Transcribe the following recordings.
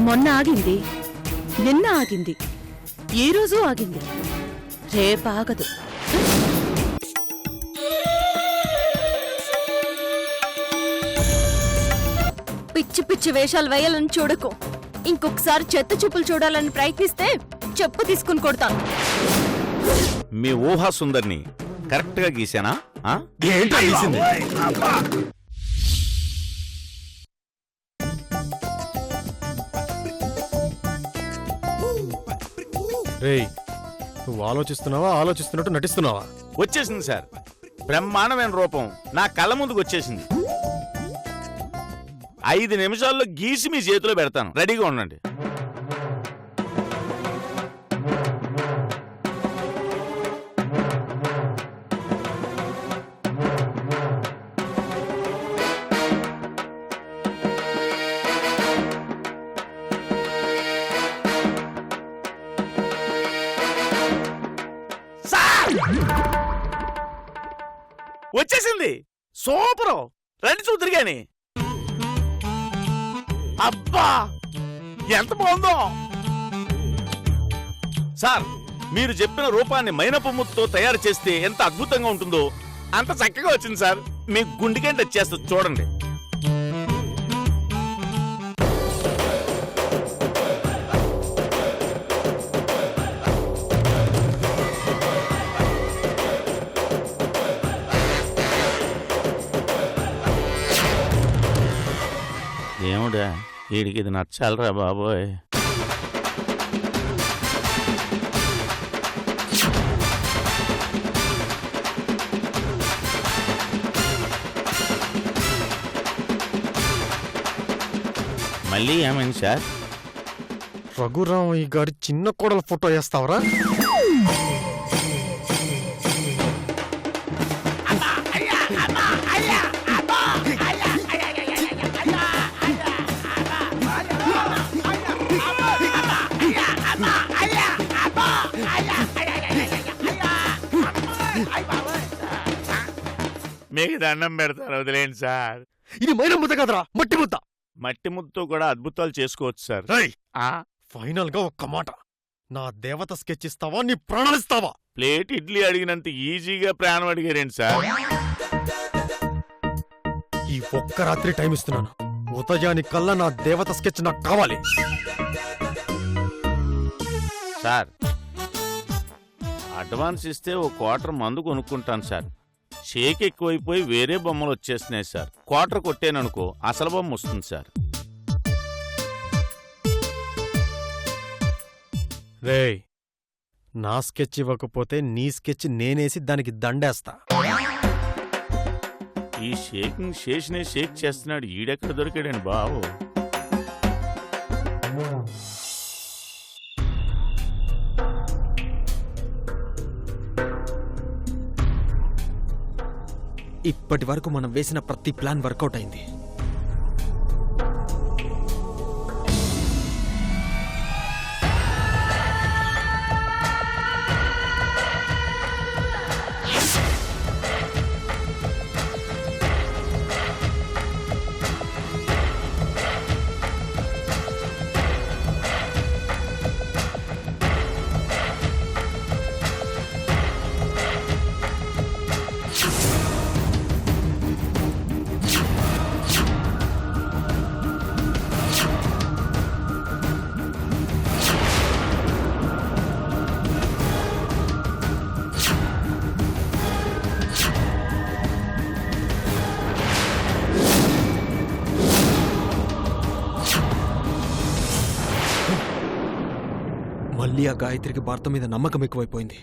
మొన్న ఆగింది, నిన్న ఆగింది, ఈ రోజు ఆగింది, రేపాగదు. పిచ్చి పిచ్చి వేషాలు వేయాలని చూడకు. ఇంకొకసారి చెత్త చూపులు చూడాలని ప్రయత్నిస్తే చెప్పు తీసుకుని కొడతాను. మీ ఊహా సుందర్ని కరెక్ట్ గా గీసానా? ఏంటో గీసింది. రేయ్, నువ్వు ఆలోచిస్తున్నావా ఆలోచిస్తున్నట్టు నటిస్తున్నావా? వచ్చేసింది సార్, బ్రహ్మాండమైన రూపం నా కళ్ళ ముందుకు వచ్చేసింది. 5 నిమిషాల్లో గీసి మీ చేతిలో పెడతాను, రెడీగా ఉండండి. వచ్చేసింది, సూపర్, రండి చూద్దరు గాని. అబ్బా ఎంత బాగుందో సార్. మీరు చెప్పిన రూపాన్ని మైనపముతో తయారు చేస్తే ఎంత అద్భుతంగా ఉంటుందో అంత చక్కగా వచ్చింది సార్. మీ గుండెకే టచ్ చేస్తుంది, చూడండి. ఏముడా వీడికి ఇది నచ్చాలరా బాబోయ్. మళ్ళీ ఏమైంది సార్? రఘురామయ్య గారి చిన్న కోడల ఫోటో వేస్తావరా? మీకు దండం పెడతారు, వదిలేండి సార్. ఇది మైనం ముద్ద కదరా, మట్టి ముద్ద. మట్టి ముద్దతో కూడా అద్భుతాలు చేసుకోవచ్చు సార్. ఫైనల్ గా ఒక్క మాట, నా దేవత స్కెచ్ ఇస్తావా, నీ ప్రాణాలిస్తావా? ప్లేట్ ఇడ్లీ అడిగినంత ఈజీగా ప్రాణం అడిగారేంటి సార్? ఈ ఒక్క రాత్రి టైం ఇస్తున్నాను, ఉదయానికల్లా నా దేవత స్కెచ్ నాకు కావాలి. సార్ అడ్వాన్స్ ఇస్తే ఓ క్వార్టర్ మందు కొనుక్కుంటాను సార్. షేక్ ఎక్కువైపోయి వేరే బొమ్మలు వచ్చేస్తున్నాయి సార్. క్వార్టర్ కొట్టేననుకో అసలు బొమ్మ వస్తుంది సార్. రేయ్, నా స్కెచ్ ఇవ్వకపోతే నీ స్కెచ్ నేనేసి దానికి దండేస్తా. ఈ షేకింగ్ శేషనే షేక్ చేస్తున్నాడు, ఈడెక్కడ దొరికాడండి బావు. ఇప్పటి వరకు మనం వేసిన ప్రతి ప్లాన్ వర్కౌట్ అయింది. మళ్ళీ ఆ గాయత్రికి భర్త మీద నమ్మకం ఎక్కువైపోయింది.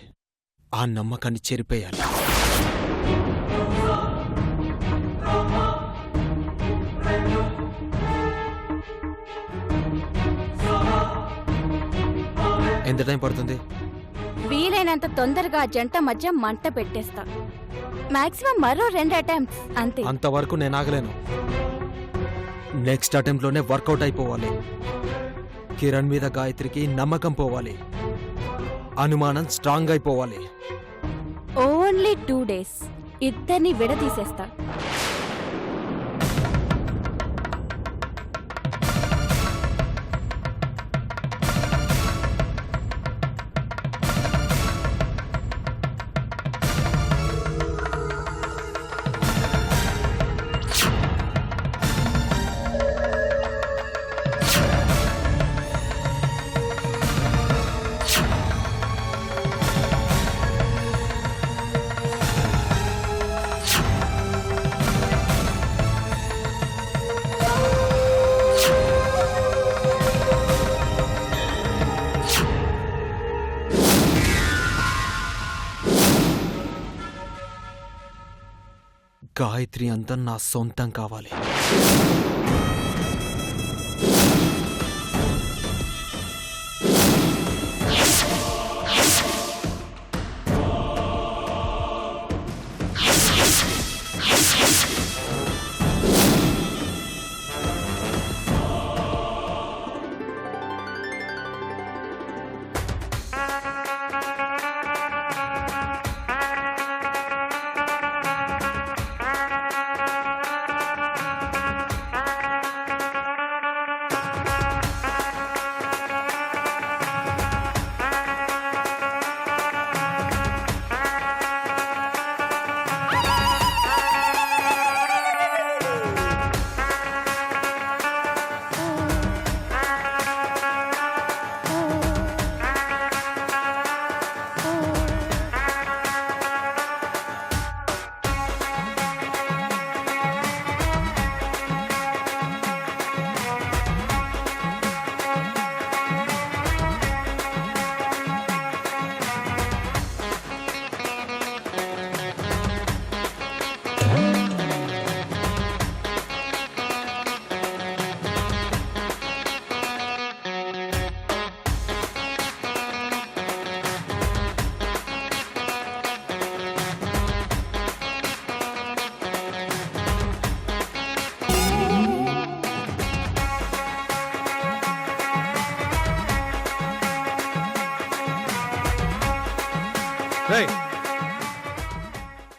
ఆ నమ్మకాన్ని చెరిపేయాలి. ఎంత టైం పడుతుంది? వీలైనంత తొందరగా జంట మధ్య మంట పెట్టేస్తా. మాక్సిమం మరో 2 అటెంప్ట్స్ అంతే. అంతవరకు నేను ఆగలేను. నెక్స్ట్ అటెంప్ట్ లోనే వర్కౌట్ అయిపోవాలి. కిరణ్ మీద గాయత్రికి నమ్మకం పోవాలి, అనుమానం స్ట్రాంగ్ అయిపోవాలి. ఓన్లీ 2 days ఇద్దరిని విడదీసేస్తా. గాయత్రి అంతా నా సొంతం కావాలి.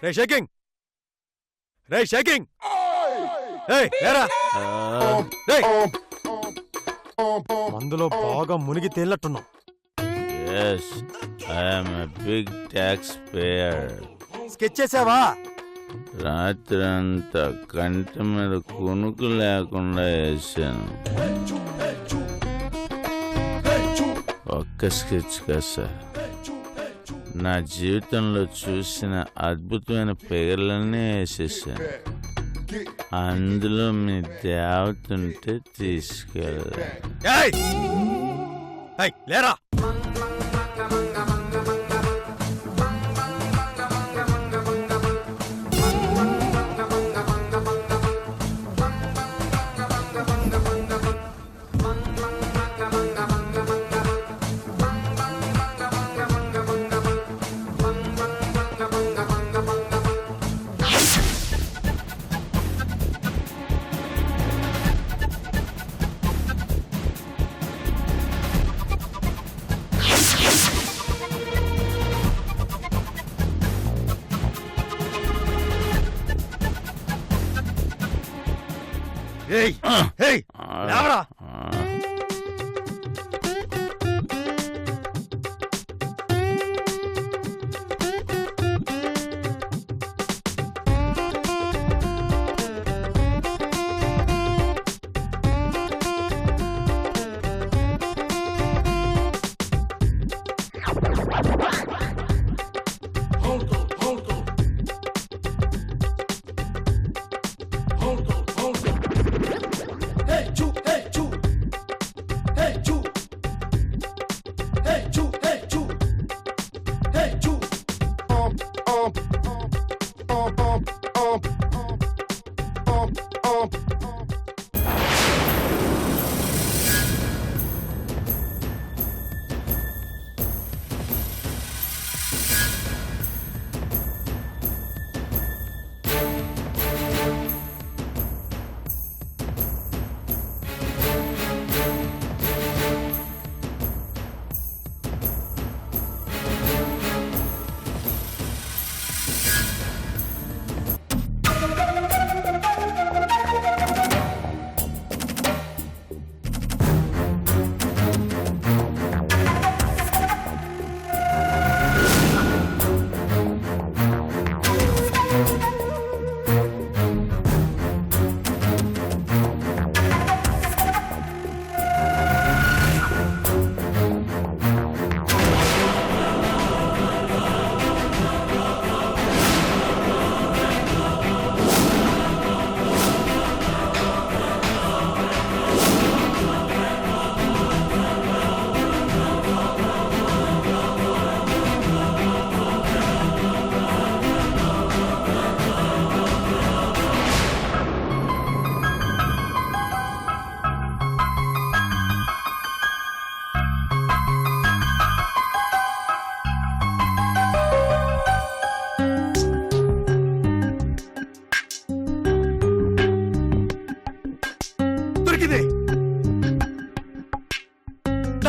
రే షేకింగ్, రే షేకింగ్, లేరా. మందులో బాగా మునిగి తేలినట్టున్నాం. Yes, I am a big taxpayer. Sketch చేసావా? రాత్రంతా కంటి మీద కునుకు లేకుండా వేసాను. ఒక్క స్కెచ్ కదా సార్, నా జీవితంలో చూసిన అద్భుతమైన పేర్లన్నీ వేసేసాను. అందులో మీ దేవతుంటే తీసుకెళ్ళా. లేరా. లేవరా.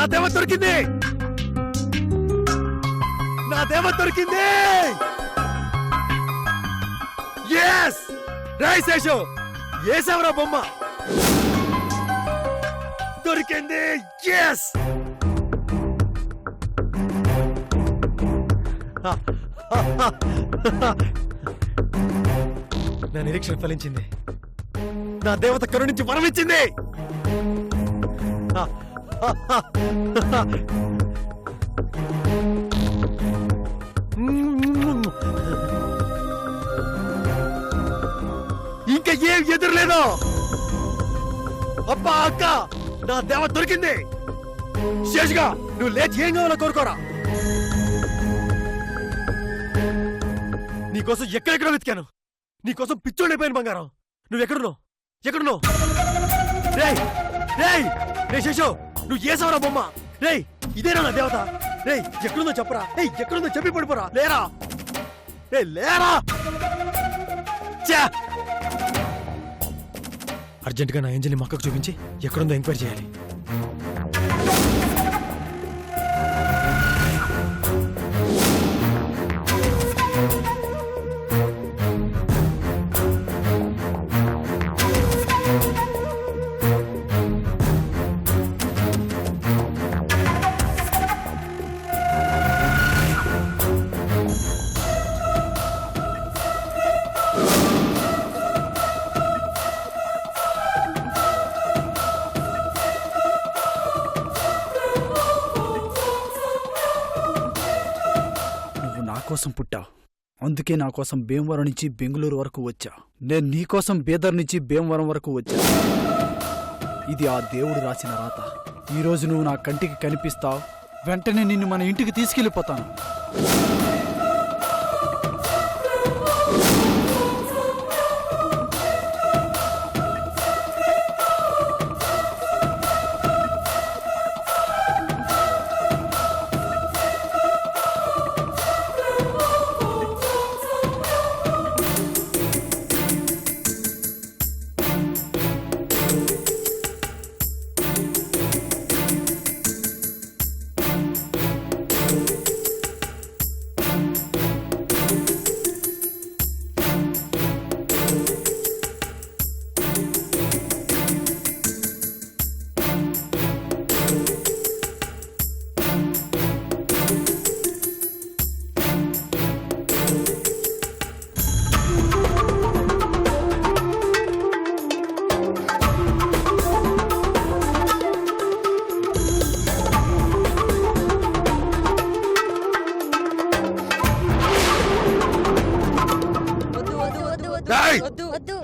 నా దేవ దొరికింది, నా దేవ దొరికింది. ఎస్ రై శేషు, ఏసవరా బొమ్మ దొరికింది. ఎస్ నా నిరీక్షణ ఫలించింది. నా దేవత కరుణించి వరమిచ్చింది. ఇంకా ఏం ఎదురులేదు. అబ్బా అక్క, నా దేవత దొరికింది. శేషుగా నువ్వు లేచి ఏం కావాలో కోరుకోరా. నీకోసం ఎక్కడెక్కడ వెతికాను, నీకోసం పిచ్చోడైపోయాను బంగారం. నువ్వెక్కడున్నావు, ఎక్కడున్నావు? రేయ్ రేయ్ రే శేషు, నువ్వు ఏసవరా బొమ్మ. రేయ్ ఇదేనా నా దేవత? రేయ్ ఎక్కడుందో చెప్పరా. రేయ్ ఎక్కడుందో చెప్పి పడిపోరా. లేరా రే, లేరా. అర్జెంటుగా నా ఏంజల్ని మక్కకు చూపించి ఎక్కడుందో ఎంక్వైరీ చేయాలి. కోసం పుట్టావు, అందుకే నా కోసం భీమవరం నుంచి బెంగళూరు వరకు వచ్చా. నేను నీ కోసం బీదర్ నుంచి భీమవరం వరకు వచ్చా. ఇది ఆ దేవుడు రాసిన రాత. ఈరోజు నువ్వు నా కంటికి కనిపిస్తావు, వెంటనే నిన్ను మన ఇంటికి తీసుకెళ్ళిపోతాను. వద్దు వద్దు.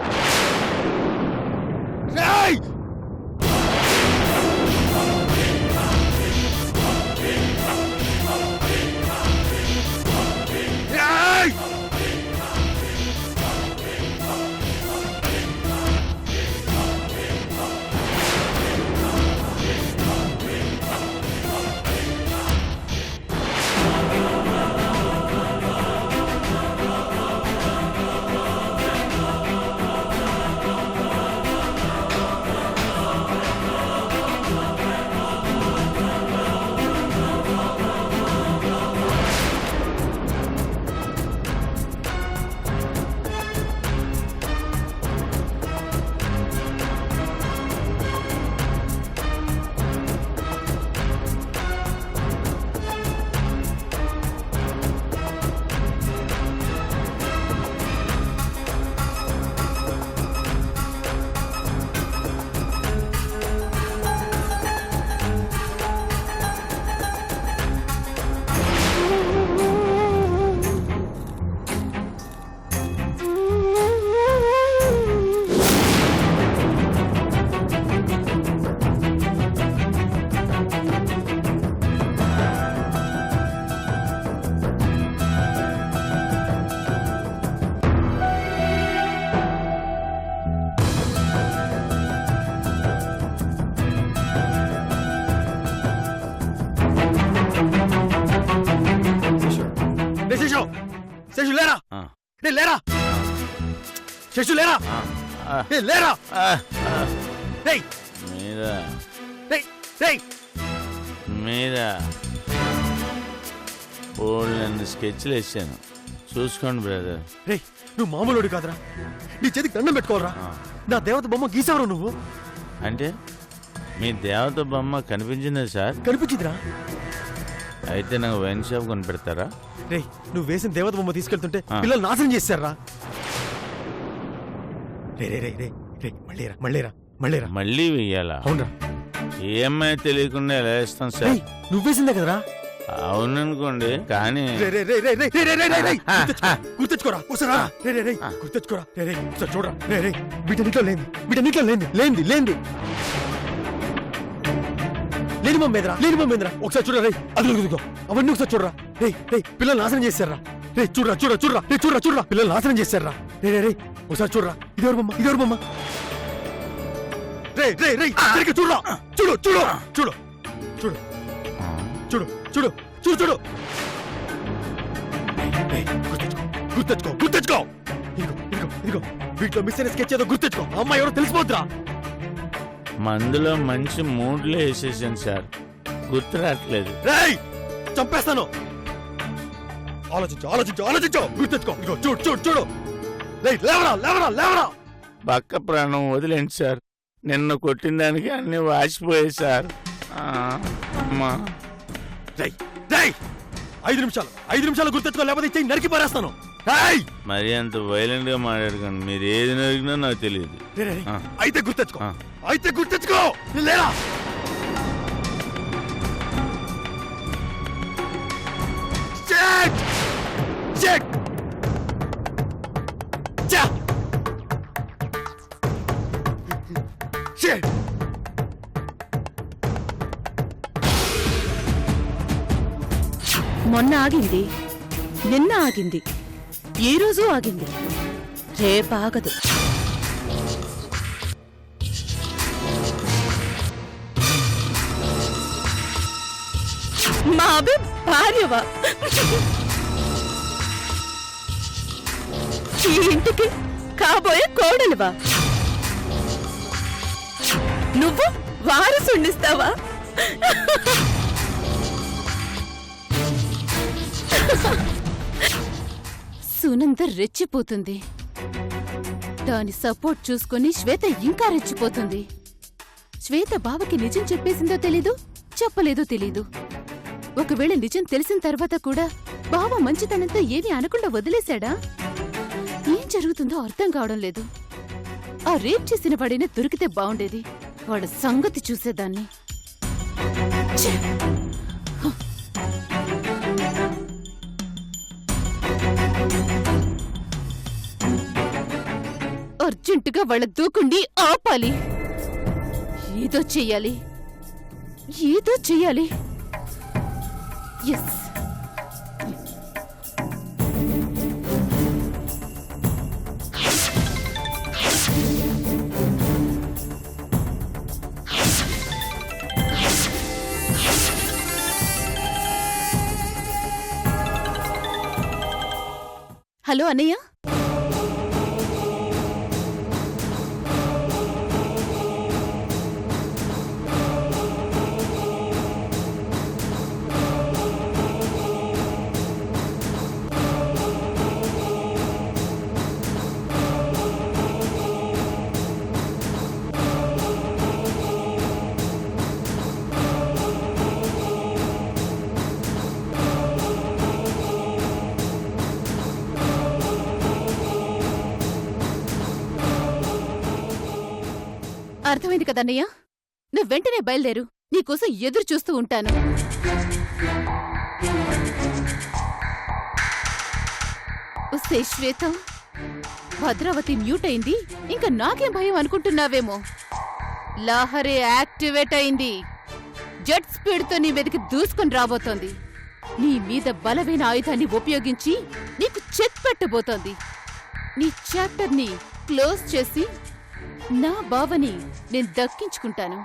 శేషు లేరా, లేరా శేషు లేరా, లేరా. మీద ఓళ్ళన్ని స్కెచ్లు వేసాను, చూసుకోండి బ్రదర్. రేయ్ నువ్వు మామూలుడు కాదురా, నీ చేతికి దండం పెట్టుకోరా. నా దేవత బొమ్మ గీసావరా నువ్వు? అంటే మీ దేవత బొమ్మ కనిపించిందా సార్? కనిపించిందిరా. అయితే నాకు వైన్ షాప్ కొనిపెడతారా? రేయ్ నువ్వు వేసిన దేవత బొమ్మ తీసుకెళ్తుంటే పిల్లలు నాశనం చేశారా. రే రే రే రే రే మళ్ళీరా మళ్ళీరా మళ్ళీరా. మళ్ళీ వెయ్యాలా? అవునరా. ఏమై తెలియకుండా ఎలా వేస్తాం సార్? రేయ్ నువ్వు వేసిందే కదరా. అవుననుకోండి, కానీ రే రే రే రే రే రే రే రే రే గుర్తెచ్చుకోరా ఒకసారా. రే రే రే గుర్తెచ్చుకోరా. రే రే ఒకసారి చూడరా. రే రే వీటన్నిట్లో లేంది, వీటన్నిట్లో లేంది లేంది లేంది లేని బొమ్మేంద్రా, లేని బొమ్మేంద్రా. ఒకసారి చూడరా. రే అది అవన్నీ ఒకసారి చూడరా. రే రే పిల్లలు నాశనం చేశారా. రే చూడరా చూడరా చూడరా. రే చూడరా చూడరా పిల్లలు నాశనం చేశారా. రే రే రే ఒకసారి చూడరా. ఇదెవరు బొమ్మ, ఇదెవరు బొమ్మ. రే రే రే సరిగ్గా చూడరా. చూడు చూడు చూడు చూడు చూడు చూడు చూడు చూడు. గుర్తెచ్చుకో గుర్తెచ్చుకో. ఇదిగో ఇదిగో ఇదిగో వీటిలో మిస్ అయిన స్కెచ్ ఏదో గుర్తెచ్చుకో. అమ్మాయి ఎవరో తెలిసిపోద్దురా. మందులో మంచి మూడ్లో వేసేసాను సార్, గుర్తు రావట్లేదు. రేయ్ చంపేస్తాను. ఆలోచించు ఆలోచించు ఆలోచించు. గుర్తెచ్చుకో. ఇదిగో చూడు చూడు చూడు. రేయ్ లేవరా లేవరా లేవరా. పక్క ప్రాణం వదిలేండి సార్, నిన్న కొట్టిన దానికి అన్ని వాసిపోయాయి సార్. అమ్మా. రేయ్ రేయ్ 5 నిమిషాలు 5 నిమిషాలు గుర్తెచ్చుకో, లేకపోతే ఇచ్చి నరికి పారేస్తాను. రేయ్ మరి అంత వైలెంట్ గా మాట్లాడకండి, మీరు ఏది నరికినా నాకు తెలియదు. అయితే గుర్తెచ్చుకో, అయితే గుర్తెచ్చుకో. లేరా చెక్ చెక్ చెక్. మొన్న ఆగింది, నిన్న ఆగింది, ఈ రోజు ఆగింది, రేపాగదు. మా అభి భార్యవా? ఈ ఇంటికి కాబోయే కోడలివా? నువ్వు వారసుండిస్తావా? సునంద రెచ్చిపోతుంది. దాని సపోర్ట్ చూసుకొని శ్వేత ఇంకా రెచ్చిపోతుంది. శ్వేత బావకి నిజం చెప్పేసిందో తెలీదు, చెప్పలేదో తెలీదు. ఒకవేళ నిజం తెలిసిన తర్వాత కూడా బావ మంచితనంతో ఏమీ అనకుండా వదిలేశాడా? ఏం జరుగుతుందో అర్థం కావడం లేదు. ఆ రేప్ చేసిన వాడినే దొరికితే బావుండేది, వాడు సంగతి చూసేదాన్ని. ఛే! అర్జెంటుగా వాళ్ళ దూకుండి ఆపాలి. ఏదో చెయ్యాలి, ఏదో చెయ్యాలి. ఎస్. హలో అన్నయ్య. అర్థమైంది కదన్నయ్య, నువ్వు వెంటనే బయలుదేరు. నీకోసం ఎదురు చూస్తూ ఉంటాను. ఉస్సే శ్వేత, భద్రావతి మ్యూట్ అయింది, ఇంకా నాకేం భయం అనుకుంటున్నావేమో. లాహరే యాక్టివేట్ అయింది. జెట్ స్పీడ్తో నీ మీదకి దూసుకొని రాబోతోంది. నీ మీద బలమైన ఆయుధాన్ని ఉపయోగించి నీకు చెక్ పెట్టబోతోంది. నీ చాప్టర్ని క్లోజ్ చేసి నా బావని నేను దక్కించుకుంటాను.